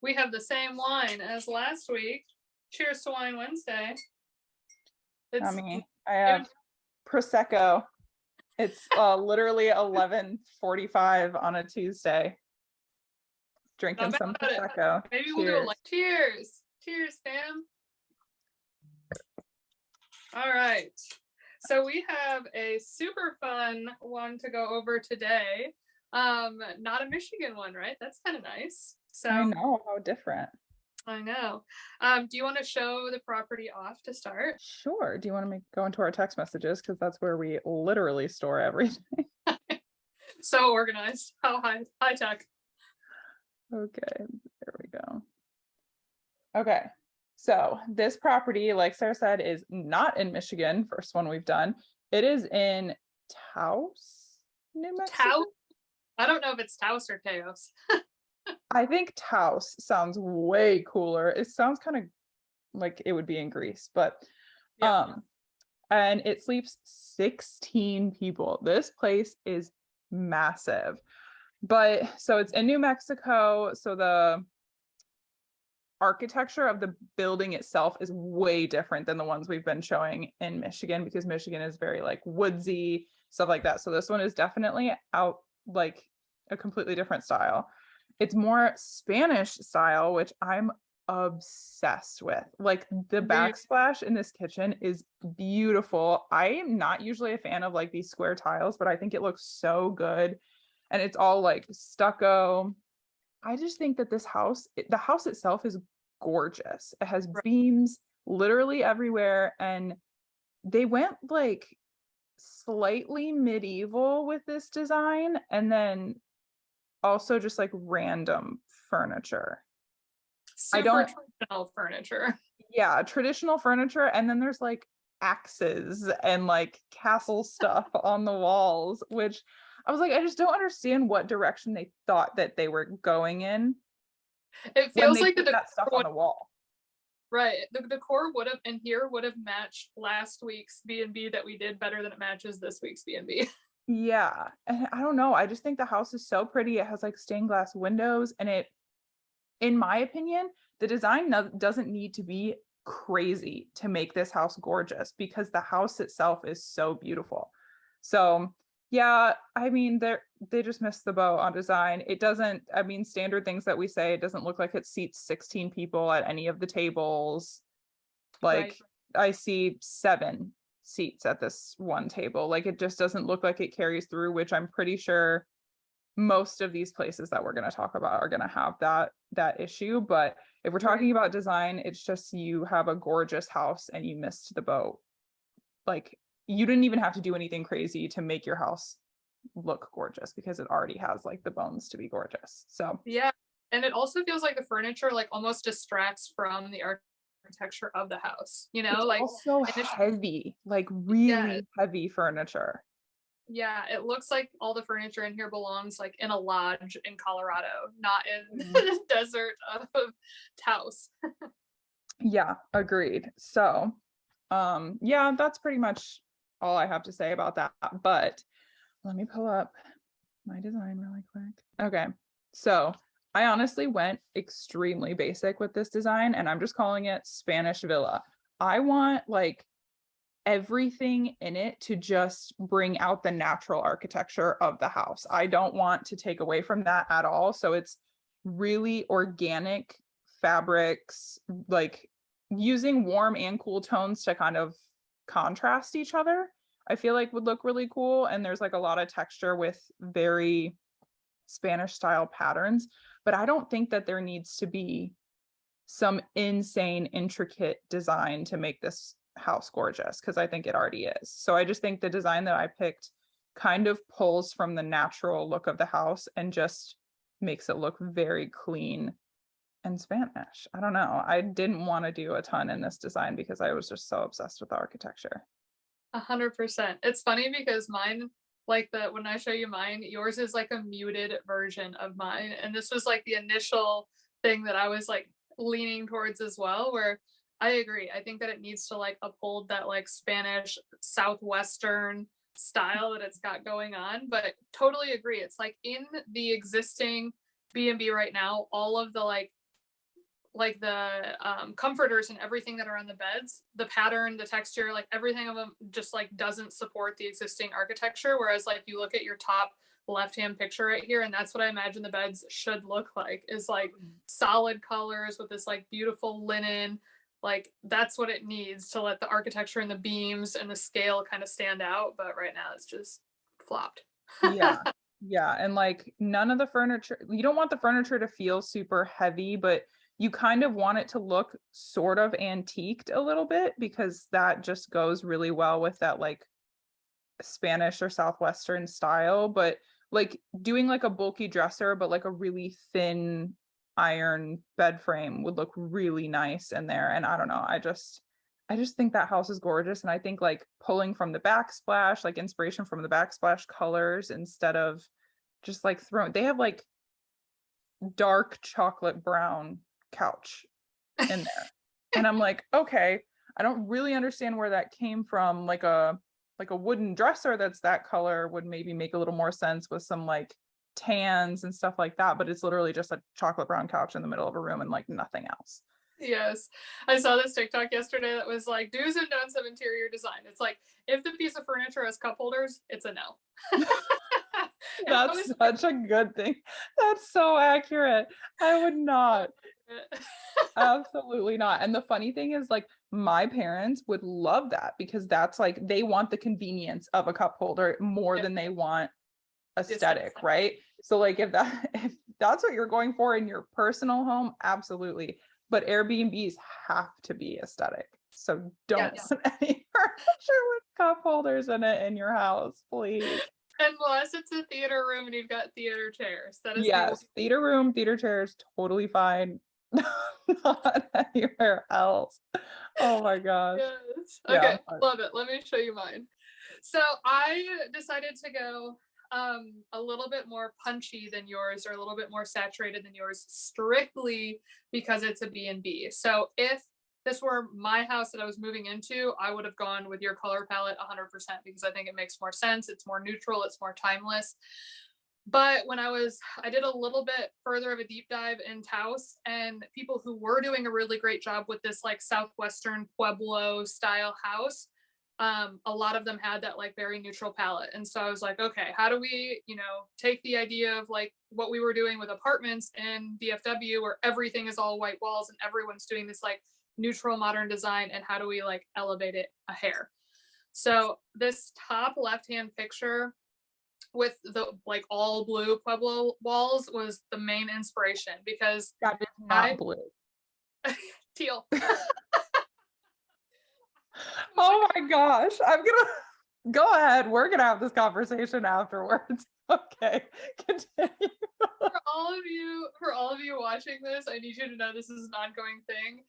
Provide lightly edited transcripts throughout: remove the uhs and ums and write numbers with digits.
We have the same wine as last week. Cheers to Wine Wednesday. I It's mean, I have Prosecco. It's literally 11:45 on a Tuesday. Drinking not some bad at it. Prosecco. Maybe we'll do Cheers. it like cheers. Cheers, fam. All right. So we have a super fun one to go over today. Not a Michigan one, right? That's kind of nice. So I know, how different. I know. Do you want to show the property off to start? Sure. Do you want to go into our text messages? Because that's where we literally store everything. So organized. How high tech. Okay, there we go. Okay, so this property, like Sarah said, is not in Michigan. First one we've done. It is in Taos, New Mexico. Taos? I don't know if it's Taos or Taos. I think Taos sounds way cooler. It sounds kind of like it would be in Greece, but Yeah. and it sleeps 16 people. This place is massive. But so it's in New Mexico, so the architecture of the building itself is way different than the ones we've been showing in Michigan, because Michigan is very like woodsy, stuff like that. So this one is definitely out like a completely different style. It's more Spanish style, which I'm obsessed with. Like the backsplash in this kitchen is beautiful. I am not usually a fan of like these square tiles, but I think it looks so good. And it's all like stucco. I just think that this house, the house itself is gorgeous. It has beams literally everywhere. And they went like slightly medieval with this design, and then also just like random furniture. Super traditional furniture. Yeah, traditional furniture. And then there's like axes and like castle stuff on the walls, which I was like, I just don't understand what direction they thought that they were going in. It When feels they like put that stuff on the wall. Right. The decor would have, and here would have matched last week's B&B that we did better than it matches this week's B&B. Yeah. And I don't know. I just think the house is so pretty. It has like stained glass windows, and it, in my opinion, the design doesn't need to be crazy to make this house gorgeous, because the house itself is so beautiful. So yeah, I mean, they just missed the boat on design. It doesn't, I mean, standard things that we say, it doesn't look like it seats 16 people at any of the tables. Like I see 7 seats at this one table. Like it just doesn't look like it carries through, which I'm pretty sure most of these places that we're going to talk about are going to have that issue. But if we're talking about design, it's just, you have a gorgeous house and you missed the boat. Like you didn't even have to do anything crazy to make your house look gorgeous, because it already has like the bones to be gorgeous. So yeah, and it also feels like the furniture like almost distracts from the architecture of the house, you know, it's like also heavy, like really heavy furniture. Yeah, it looks like all the furniture in here belongs like in a lodge in Colorado, not in the desert of Taos. Yeah, agreed. So yeah, that's pretty much all I have to say about that. But let me pull up my design really quick. Okay, so I honestly went extremely basic with this design, and I'm just calling it Spanish Villa. I want like everything in it to just bring out the natural architecture of the house. I don't want to take away from that at all. So it's really organic fabrics, like using warm and cool tones to kind of contrast each other. I feel like would look really cool. And there's like a lot of texture with very Spanish style patterns, but I don't think that there needs to be some insane intricate design to make this house gorgeous, because I think it already is. So I just think the design that I picked kind of pulls from the natural look of the house and just makes it look very clean and Spanish. I don't know. I didn't want to do a ton in this design because I was just so obsessed with the architecture. 100%. It's funny because mine, like when I show you mine, yours is like a muted version of mine. And this was like the initial thing that I was like leaning towards as well, where I agree. I think that it needs to like uphold that like Spanish Southwestern style that it's got going on, but totally agree. It's like in the existing B&B right now, all of the like like the comforters and everything that are on the beds, the pattern, the texture, like everything of them just like doesn't support the existing architecture. Whereas like you look at your top left hand picture right here, and that's what I imagine the beds should look like, is like solid colors with this like beautiful linen. Like that's what it needs to let the architecture and the beams and the scale kind of stand out. But right now it's just flopped. Yeah. Yeah. And like none of the furniture, you don't want the furniture to feel super heavy, but you kind of want it to look sort of antiqued a little bit, because that just goes really well with that like Spanish or Southwestern style. But like doing like a bulky dresser, but like a really thin iron bed frame would look really nice in there. And I don't know, I just think that house is gorgeous. And I think like pulling from the backsplash, like inspiration from the backsplash colors, instead of just like throwing, they have like dark chocolate brown couch in there. And I'm like, okay, I don't really understand where that came from. Like a wooden dresser that's that color would maybe make a little more sense with some like tans and stuff like that, but it's literally just a chocolate brown couch in the middle of a room and like nothing else. Yes. I saw this TikTok yesterday that was like do's and don'ts of interior design. It's like if the piece of furniture has cup holders, it's a no. That's such a good thing. That's so accurate. I would not. Absolutely not. And the funny thing is, like, my parents would love that, because that's like they want the convenience of a cup holder more than they want aesthetic, right? So like if that's what you're going for in your personal home, absolutely. But Airbnbs have to be aesthetic. So don't put any furniture with cup holders in it in your house, please. Unless it's a theater room and you've got theater chairs. That is yes, theater room, theater chairs, totally fine. Not anywhere else. Oh my gosh. Yes. Okay, love it. Let me show you mine. So I decided to go a little bit more punchy than yours, or a little bit more saturated than yours, strictly because it's a B&B. So if this were my house that I was moving into, I would have gone with your color palette 100%, because I think it makes more sense. It's more neutral, it's more timeless. But when I did a little bit further of a deep dive in Taos, and people who were doing a really great job with this like Southwestern Pueblo style house, a lot of them had that like very neutral palette. And so I was like, okay, how do we, take the idea of like what we were doing with apartments in DFW, where everything is all white walls and everyone's doing this like neutral modern design, and how do we like elevate it a hair? So this top left-hand picture with the like all blue Pueblo walls was the main inspiration, because that is not blue. Teal. Oh my gosh. I'm gonna go ahead. We're gonna have this conversation afterwards. Okay. Continue. For all of you watching this, I need you to know this is an ongoing thing.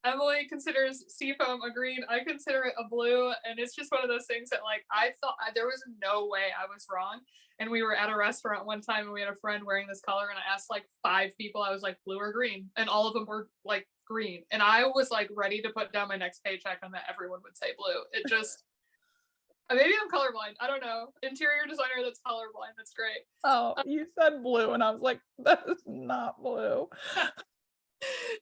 Emily considers seafoam a green. I consider it a blue, and it's just one of those things that like I thought there was no way I was wrong. And we were at a restaurant one time, and we had a friend wearing this color, and I asked like 5 people, I was like, blue or green, and all of them were like green. And I was like ready to put down my next paycheck on that everyone would say blue. It just maybe I'm colorblind. I don't know. Interior designer that's colorblind. That's great. Oh, you said blue, and I was like, that is not blue.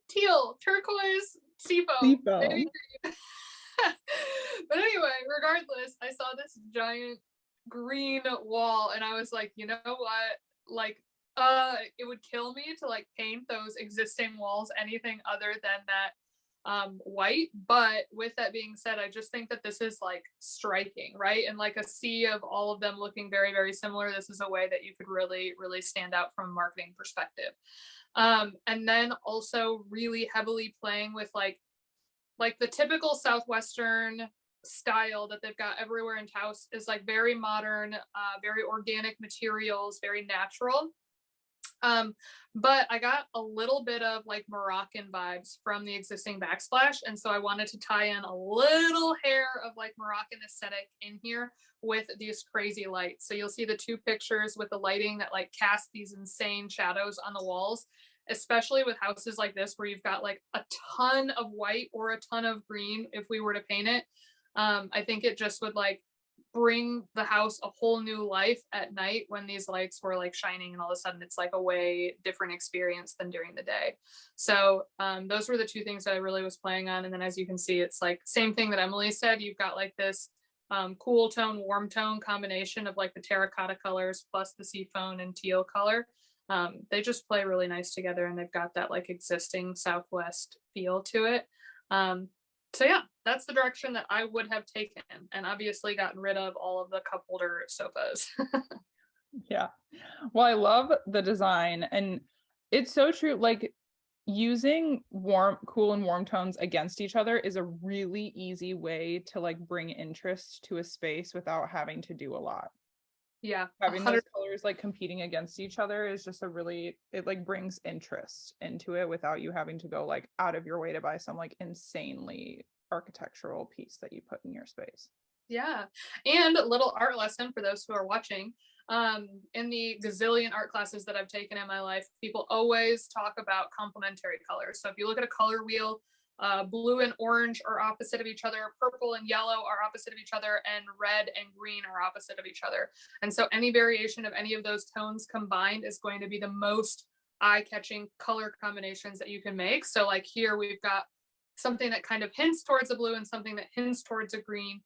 Teal, turquoise, seafoam. Maybe green. But anyway, regardless, I saw this giant green wall, and I was like, you know what? Like, it would kill me to like paint those existing walls anything other than that white. But with that being said, I just think that this is like striking, right? And like a sea of all of them looking very, very similar, this is a way that you could really, really stand out from a marketing perspective. And then also really heavily playing with like the typical Southwestern style that they've got everywhere in Taos is like very modern, very organic materials, very natural. But I got a little bit of like Moroccan vibes from the existing backsplash. And so I wanted to tie in a little hair of like Moroccan aesthetic in here with these crazy lights. So you'll see the 2 pictures with the lighting that like cast these insane shadows on the walls, especially with houses like this where you've got like a ton of white or a ton of green. If we were to paint it, I think it just would like bring the house a whole new life at night when these lights were like shining, and all of a sudden it's like a way different experience than during the day. So those were the two things that I really was playing on. And then as you can see, it's like same thing that Emily said. You've got like this cool tone, warm tone combination of like the terracotta colors plus the seafoam and teal color. They just play really nice together, and they've got that like existing Southwest feel to it. So yeah, that's the direction that I would have taken, and obviously gotten rid of all of the cup holder sofas. Yeah. Well, I love the design, and it's so true. Like using cool and warm tones against each other is a really easy way to like bring interest to a space without having to do a lot. Yeah, Having 100. those colors like competing against each other is just it like brings interest into it without you having to go like out of your way to buy some like insanely architectural piece that you put in your space. Yeah. And a little art lesson for those who are watching. In the gazillion art classes that I've taken in my life, people always talk about complementary colors. So if you look at a color wheel, blue and orange are opposite of each other, purple and yellow are opposite of each other, and red and green are opposite of each other. And so any variation of any of those tones combined is going to be the most eye-catching color combinations that you can make. So like here we've got something that kind of hints towards a blue and something that hints towards a green,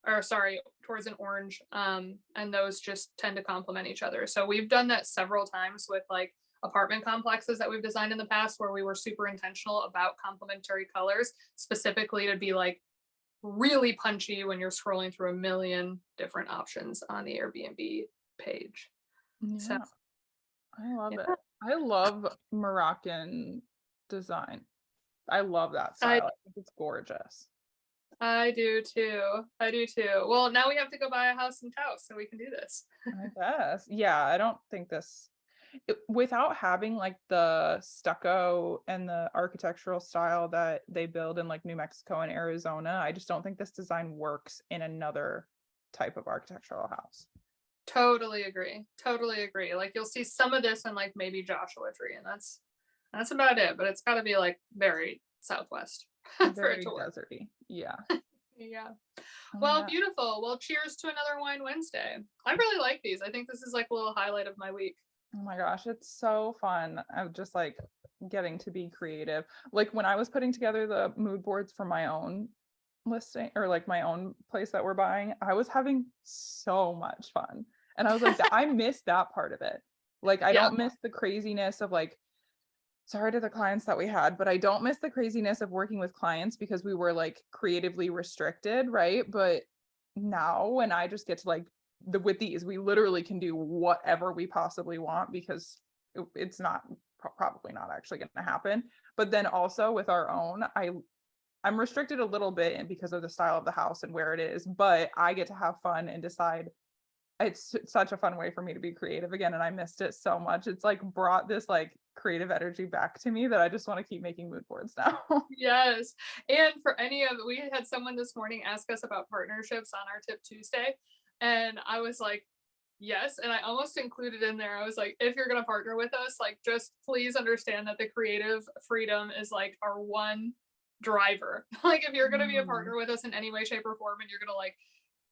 or sorry, towards an orange. And those just tend to complement each other. So we've done that several times with like apartment complexes that we've designed in the past, where we were super intentional about complementary colors, specifically to be like really punchy when you're scrolling through a million different options on the Airbnb page. Yeah, So I love yeah. it. I love Moroccan design. I love that style. I think it's gorgeous. I do too. I do too. Well, now we have to go buy a house in Taos so we can do this. I guess. Yeah, I don't think without having like the stucco and the architectural style that they build in like New Mexico and Arizona, I just don't think this design works in another type of architectural house. Totally agree. Totally agree. Like you'll see some of this in like maybe Joshua Tree, and that's about it. But it's got to be like very Southwest for it Very to work. deserty. Yeah. Yeah. Oh my Well, God. beautiful. Well, cheers to another Wine Wednesday. I really like these. I think this is like a little highlight of my week. Oh my gosh, it's so fun. I'm just like getting to be creative. Like when I was putting together the mood boards for my own listing or like my own place that we're buying, I was having so much fun. And I was like, I miss that part of it. Like, I Yeah. don't miss the craziness of like, sorry to the clients that we had, but I don't miss the craziness of working with clients because we were like creatively restricted, right? But now when I just get to like with these, we literally can do whatever we possibly want because it's not probably not actually going to happen. But then also with our own, I'm restricted a little bit because of the style of the house and where it is, but I get to have fun and decide. It's such a fun way for me to be creative again, and I missed it so much. It's like brought this like creative energy back to me that I just want to keep making mood boards now. Yes. And for any of, we had someone this morning ask us about partnerships on our Tip Tuesday. And I was like, yes. And I almost included in there, I was like, if you're going to partner with us, like, just please understand that the creative freedom is like our one driver. Like, if you're going to be a partner with us in any way, shape, or form, and you're going to like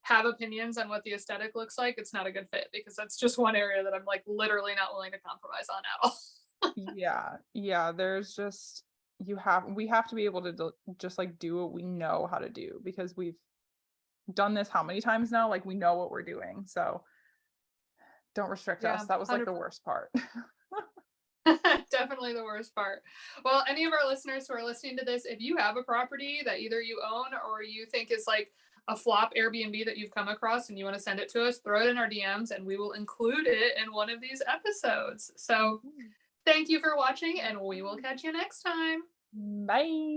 have opinions on what the aesthetic looks like, it's not a good fit because that's just one area that I'm like literally not willing to compromise on at all. Yeah, there's just we have to be able to just like do what we know how to do because we've done this how many times now, like we know what we're doing, so don't restrict us. That was like the worst part. Definitely the worst part. Well, any of our listeners who are listening to this, if you have a property that either you own or you think is like a flop Airbnb that you've come across and you want to send it to us, throw it in our DMs and we will include it in one of these episodes. So thank you for watching, and we will catch you next time. Bye.